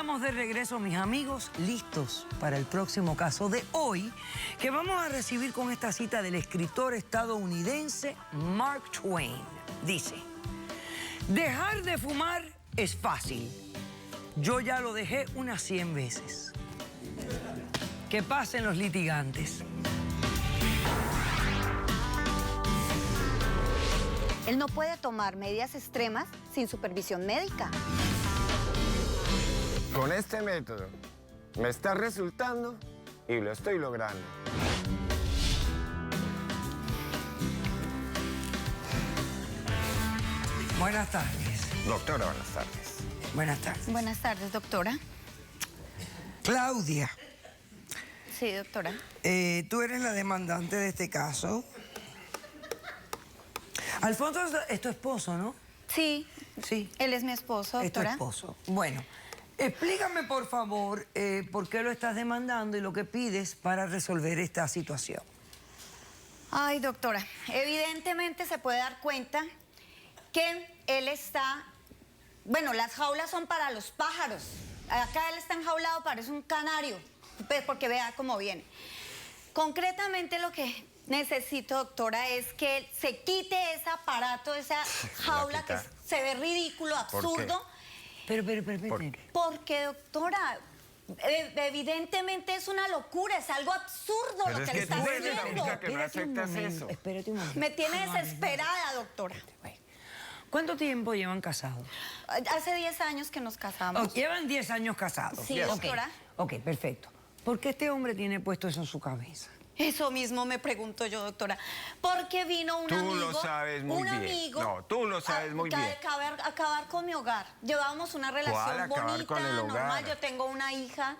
estamos de regreso, mis amigos, listos para el próximo caso de hoy, que vamos a recibir con esta cita del escritor estadounidense Mark Twain. Dice: dejar de fumar es fácil. Yo ya lo dejé unas 100 veces. Que pasen los litigantes. Él no puede tomar medidas extremas sin supervisión médica. Con este método me está resultando y lo estoy logrando. Buenas tardes. Doctora, buenas tardes. Buenas tardes. Buenas tardes, doctora. Claudia, Sí, doctora. tú eres la demandante de este caso. Alfonso es tu esposo, ¿no? Sí, Sí. él es mi esposo, Es tu doctora. esposo. Bueno, explícame, por favor, por qué lo estás demandando y lo que pides para resolver esta situación. Ay, doctora, evidentemente se puede dar cuenta que él está... Bueno, las jaulas son para los pájaros. Acá él está enjaulado, parece un canario, pues porque vea cómo viene. Concretamente lo que necesito, doctora, es que él se quite ese aparato, esa jaula que se ve ridículo, absurdo. Pero. ¿Por qué? Porque, doctora, evidentemente es una locura, es algo absurdo Pero lo es que le que está tú eres la haciendo. única que no aceptas eso. Espérate un momento. Me tiene desesperada, doctora. ¿Cuánto tiempo llevan casados? Hace 10 años que nos casamos. Oh, llevan 10 años casados. Sí, doctora. Ok, perfecto. ¿Por qué este hombre tiene puesto eso en su cabeza? Eso mismo me pregunto yo, doctora. Porque vino un amigo... Tú lo sabes muy bien. Amigo, No, tú lo sabes muy bien. Acabar con mi hogar. Llevábamos una relación acabar bonita, con el hogar? normal. Yo tengo una hija,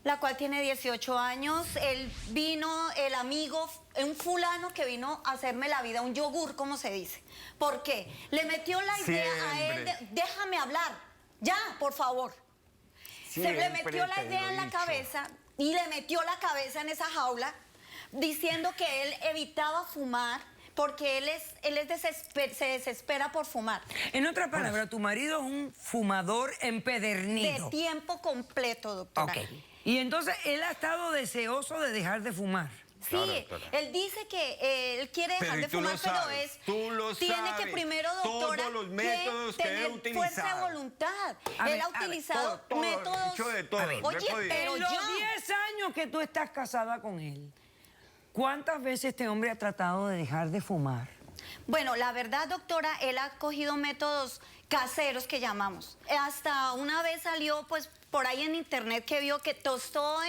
la cual tiene 18 años. Él vino, el amigo, un fulano que vino a hacerme la vida, un yogur, como se dice. ¿Por qué? Le metió la idea a él de, déjame hablar, ya, por favor. Le metió la idea en la cabeza y le metió la cabeza en esa jaula diciendo que él evitaba fumar porque se desespera por fumar. En otras palabras, tu marido es un fumador empedernido. De tiempo completo, doctora. Ok. Y entonces él ha estado deseoso de dejar de fumar. Sí, Claro, doctora. él dice que él quiere dejar de fumar, pero tiene que primero, doctora, todos los métodos que tener he utilizado. fuerza de voluntad. A Él ver, ha utilizado todo, métodos... hecho de todo, A ver, no he oye, podido. pero En los ya... 10 años que tú estás casada con él, ¿cuántas veces este hombre ha tratado de dejar de fumar? Bueno, la verdad, doctora, él ha cogido métodos caseros que llamamos. Hasta una vez salió, pues, por ahí en internet que vio que tostó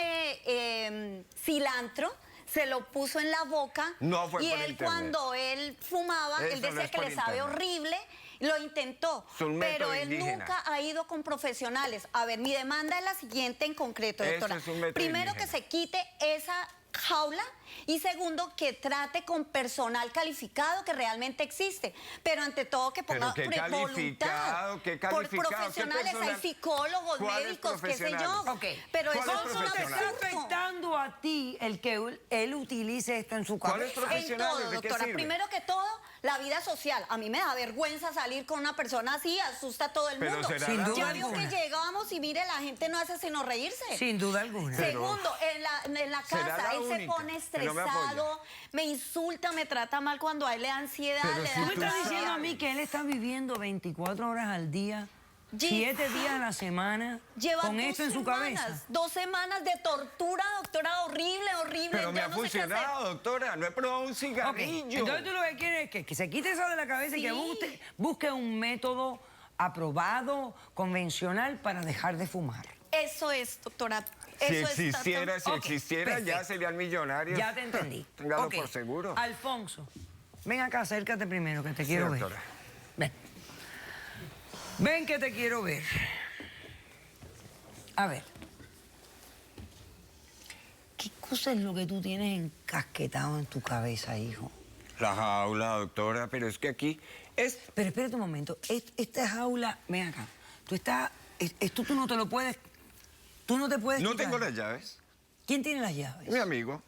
cilantro, se lo puso en la boca. No fue y por él internet. Cuando él fumaba, Eso él no decía es que por le sabe internet. horrible. Lo intentó, Es un pero método él indígena. nunca ha ido con profesionales. A ver, mi demanda es la siguiente en concreto, Eso doctora. es un método Primero, indígena. que se quite esa jaula, y segundo, que trate con personal calificado que realmente existe, pero ante todo que ponga ¿Pero qué calificado? voluntad. ¿Qué Por calificado? ¿Qué profesionales, personal? hay psicólogos, ¿Cuáles médicos, qué sé yo. profesionales? Ok. Pero eso ¿Cuáles es un ¿Cómo te está absurdo. afectando a ti el que él utilice esto en su ¿Cuáles cabeza? En profesionales? todo, ¿De qué doctora. sirve? Primero que todo, la vida social. A mí me da vergüenza salir con una persona así, asusta a todo el Pero mundo. será Sin la duda Ya vio alguna. que llegábamos y mire, la gente no hace sino reírse. Sin duda alguna. Segundo, en la será casa, la él se única pone que no me estresado, me insulta, me trata mal cuando a él le da ansiedad, Pero le si ¿Tú da me estás sabes. diciendo a mí que él está viviendo 24 horas al día, Ye- 7 días a la semana, Lleva con 2 esto en su semanas, cabeza? 2 semanas de tortura, doctora, horrible, horrible. Pero me ya ha no sé qué hacer. funcionado, doctora. No he probado un Ok, cigarrillo. entonces tú lo que quieres es que se quite eso de la cabeza y que Sí. busque un método aprobado, convencional para dejar de fumar. Eso es, doctora. Si Eso es existiera, tanto- si Ok, existiera, ya perfecto. serían millonarios. Ya te entendí. Téngalo Ok, por seguro. Alfonso, ven acá, acércate primero, que te quiero ver. doctora. Ven. Ven que te quiero ver. A ver. ¿Qué cosa es lo que tú tienes encasquetado en tu cabeza, hijo? La jaula, doctora, pero es que aquí es... Pero espérate un momento. Esta jaula, ven acá. Esto tú no te lo puedes... Tú no te puedes No quitar. tengo las llaves. ¿Quién tiene las llaves? Mi amigo.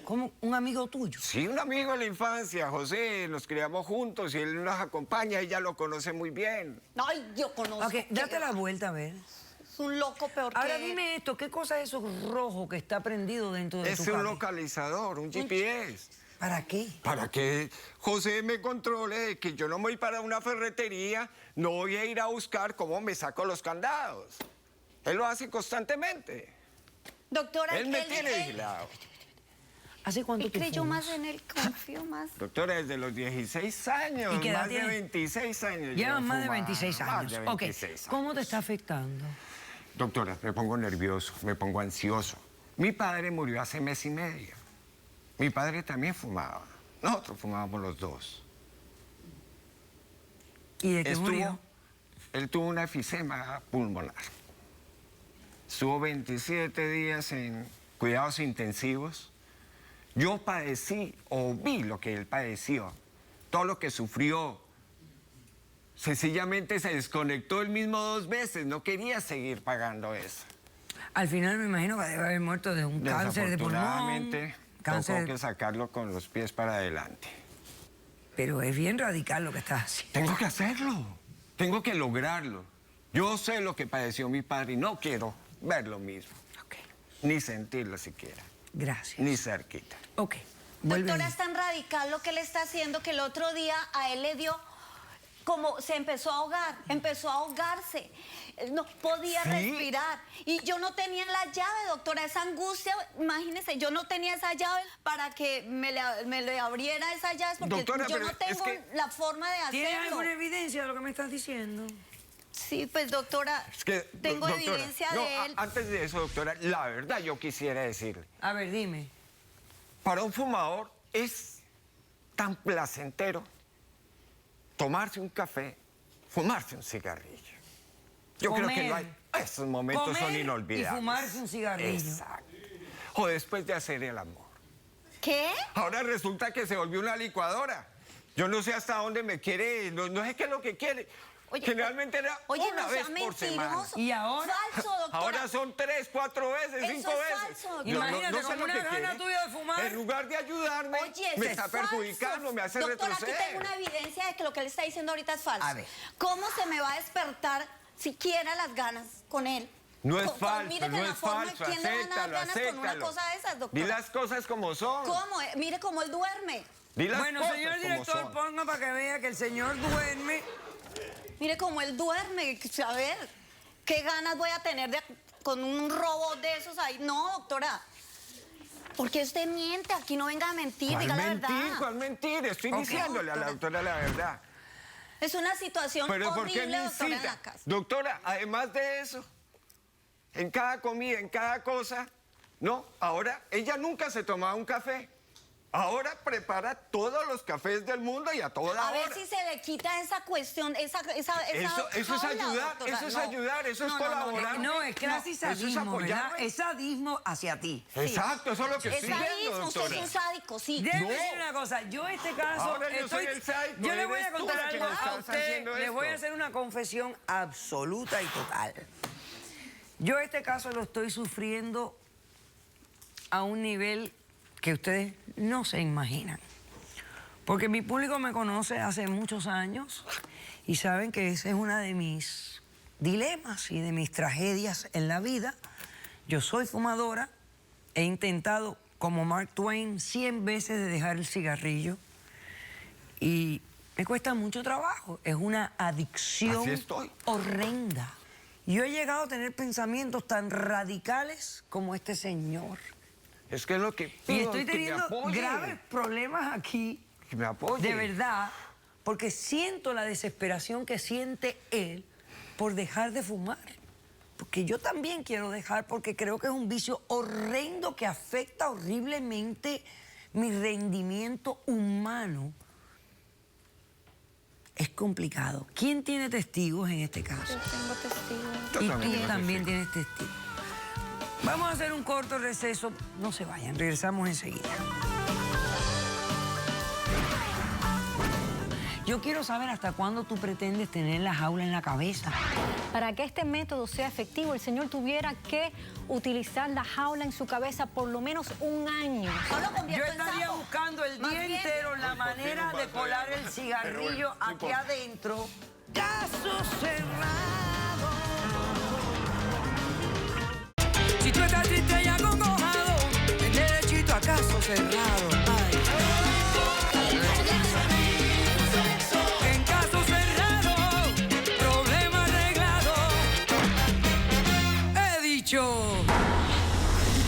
¿Cómo? ¿Un amigo tuyo? Sí, un amigo de la infancia, José. Nos criamos juntos y él nos acompaña. Ella lo conoce muy bien. Ay, yo conozco. Ok, date la vuelta, a ver. Es un loco peor Ahora que... dime esto, ¿qué cosa es eso rojo que está prendido dentro de Es tu un cabeza? localizador, un GPS. ¿Para qué? Para que José me controle de que yo no me voy para una ferretería, no voy a ir a buscar cómo me saco los candados. Él lo hace constantemente. Doctora, Él me tiene vigilado. ¿Hace cuánto Él tú creyó fumas? más en él, confío más. Doctora, desde los 16 años, ¿Y qué edad más de tiene? 26 años. Llevan yo más de fumaba, 26 más años. de Ok, 26 años. ¿cómo te está afectando? Doctora, me pongo nervioso, me pongo ansioso. Mi padre murió hace mes y medio. Mi padre también fumaba. Nosotros fumábamos los dos. ¿Y de qué murió? Él tuvo una efisema pulmonar. Estuvo 27 días en cuidados intensivos. Yo padecí o vi lo que él padeció, todo lo que sufrió. Sencillamente se desconectó él mismo 2 veces, no quería seguir pagando eso. Al final me imagino que debe haber muerto de un cáncer de pulmón. Desafortunadamente, Cáncer, tocó que sacarlo con los pies para adelante. pero es bien radical lo que estás haciendo. Tengo que hacerlo, tengo que lograrlo. Yo sé lo que padeció mi padre y no quiero ver lo mismo, Ok, ni sentirlo siquiera, gracias. ni cerquita. Ok, vuelve. Doctora, es tan radical lo que le está haciendo que el otro día a él le dio como se empezó a ahogar, empezó a ahogarse, no podía ¿Sí? respirar. Y yo no tenía la llave, doctora, esa angustia, imagínese, yo no tenía esa llave para que me le abriera esa llave porque Doctora, yo pero no tengo es que- la forma de ¿Tienes hacerlo. alguna evidencia de lo que me estás diciendo? Sí, pues doctora, Es que, tengo doctora, evidencia no, de él. Antes de eso, doctora, la verdad yo quisiera decirle, A ver, dime. para un fumador es tan placentero tomarse un café, fumarse un cigarrillo. Yo creo que no hay... Esos momentos son Comer inolvidables. y fumarse un cigarrillo. Exacto. O después de hacer el amor. ¿Qué? Ahora resulta que se volvió una licuadora. Yo no sé hasta dónde me quiere, no sé qué es lo que quiere. Oye, Generalmente era Oye, una no vez sea por semana. mentiroso. ¿Y ahora? Falso, doctora. Ahora son 3, 4 veces, Eso 5 es veces. falso, doctora. Imagínate, sé con lo una que gana quiere. tuya de fumar. En lugar de ayudarme, Oye, me eso está es falso. perjudicando, me hace Doctora, retroceder. aquí tengo una evidencia de que lo que él está diciendo ahorita es falso. A ver. ¿Cómo se me va a despertar siquiera las ganas con él? No es Con- falso, mire que no la es forma, falso, ¿quién le van a dar acéptalo, ganas con una acéptalo. cosa de esas, doctora? Di las cosas como son. ¿Cómo? Mire cómo él duerme. Di las Bueno, cosas señor como director, son. ponga para que vea que el señor duerme. Mire cómo él duerme. A ver, ¿qué ganas voy a tener con un robot de esos ahí? No, doctora. Porque usted miente, aquí no venga a mentir, ¿Cuál diga la mentir? verdad. ¿Cuál mentir? Estoy Ok. diciéndole a la doctora la verdad. Es una situación Pero ¿por qué horrible, me doctora, en incita? la casa. Doctora, además de eso, en cada comida, en cada cosa, no, ahora ella nunca se tomaba un café. Ahora prepara todos los cafés del mundo y a toda A hora. ver si se le quita esa cuestión, esa Eso es jaula, ayudar, doctora. eso es No. ayudar, eso es colaborar. No, es casi eso es sadismo, ¿verdad? apoyarme. Es sadismo hacia ti. Exacto, eso es lo que Es estoy viendo, sadismo, usted doctora. es un sádico, sí. Déjeme No. decir una cosa, yo este caso... Ahora yo soy el sádico, yo le voy a eres tú contar la que algo me a estás usted, haciendo le voy a esto. hacer una confesión absoluta y total. Yo este caso lo estoy sufriendo a un nivel que ustedes no se imaginan. Porque mi público me conoce hace muchos años y saben que esa es una de mis dilemas y de mis tragedias en la vida. Yo soy fumadora, he intentado, como Mark Twain, 100 veces de dejar el cigarrillo y me cuesta mucho trabajo. Es una adicción Así estoy. horrenda. Yo he llegado a tener pensamientos tan radicales como este señor. Es que es lo que Y pido, estoy que me teniendo apoye, graves problemas aquí, que me apoye. de verdad, porque siento la desesperación que siente él por dejar de fumar. Porque yo también quiero dejar, porque creo que es un vicio horrendo que afecta horriblemente mi rendimiento humano. Es complicado. ¿Quién tiene testigos en este caso? Yo tengo testigos. Yo Y también tú tengo también tienes testigos. Vamos a hacer un corto receso. No se vayan, regresamos enseguida. Yo quiero saber hasta cuándo tú pretendes tener la jaula en la cabeza. Para que este método sea efectivo, el señor tuviera que utilizar la jaula en su cabeza por lo menos un año. No lo Yo convierto en estaría sapo. buscando el Más día bien, entero la manera de colar el cigarrillo aquí adentro. Caso cerrado. Si tú estás triste y acongojado, ven derechito a caso cerrado.